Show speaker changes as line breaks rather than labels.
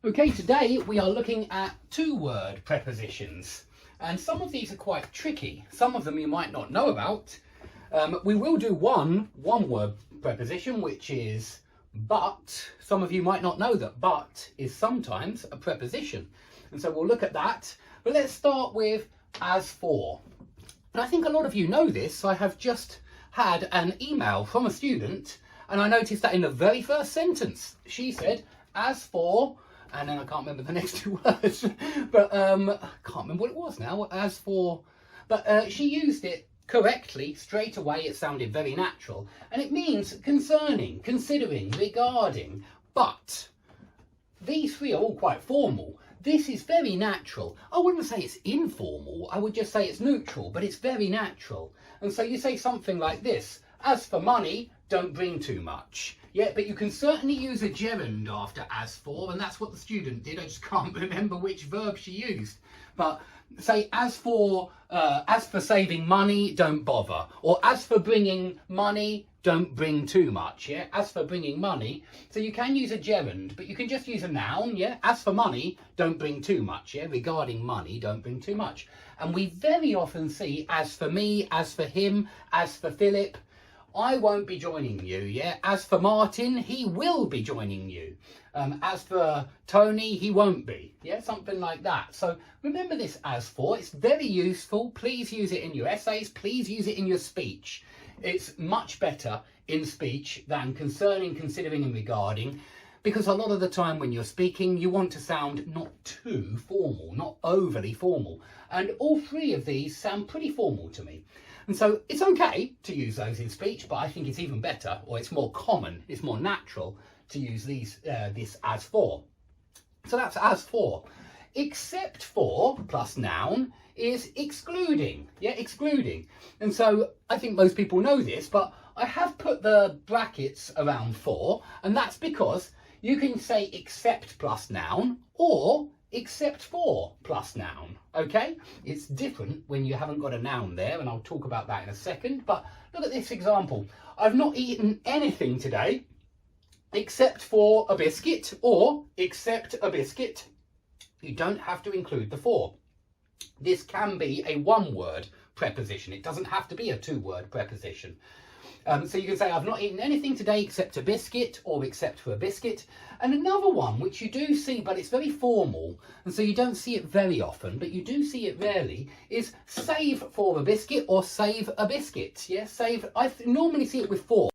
Okay, today we are looking at two-word prepositions, and some of these are quite tricky. Some of them you might not know about. We will do one-word preposition, which is but. Some of you might not know that but is sometimes a preposition, and so we'll look at that. But let's start with as for. And I think a lot of you know this. I have just had an email from a student, and I noticed that in the very first sentence she said as for, and then I can't remember the next two words, but I can't remember what it was now, as for, but she used it correctly straight away. It sounded very natural, and it means concerning, considering, regarding. But these three are all quite formal. This is very natural. I wouldn't say it's informal, I would just say it's neutral, but it's very natural. And so you say something like this: as for money, don't bring too much. Yeah, but you can certainly use a gerund after as for, and that's what the student did. I just can't remember which verb she used. But say as for saving money, don't bother. Or as for bringing money, don't bring too much. Yeah, as for bringing money. So you can use a gerund, but you can just use a noun. Yeah, as for money, don't bring too much. Yeah, regarding money, don't bring too much. And we very often see as for me, as for him, as for Philip. I won't be joining you, yeah? As for Martin, he will be joining you. As for Tony, he won't be, yeah? Something like that. So remember this as for. It's very useful. Please use it in your essays. Please use it in your speech. It's much better in speech than concerning, considering and regarding, because a lot of the time when you're speaking, you want to sound not too formal, not overly formal. And all three of these sound pretty formal to me. And so it's okay to use those in speech, but I think it's even better, or it's more common, it's more natural to use this as for. So that's as for. Except for plus noun is excluding, yeah, excluding. And so I think most people know this, but I have put the brackets around for, and that's because you can say except plus noun or except for plus noun, okay? It's different when you haven't got a noun there, and I'll talk about that in a second. But look at this example. I've not eaten anything today except for a biscuit, or except a biscuit. You don't have to include the for. This can be a one-word preposition. It doesn't have to be a two-word preposition. So you can say, I've not eaten anything today except a biscuit, or except for a biscuit. And another one, which you do see, but it's very formal, and so you don't see it very often, but you do see it rarely, is save for a biscuit or save a biscuit. Yeah, save. I normally see it with for.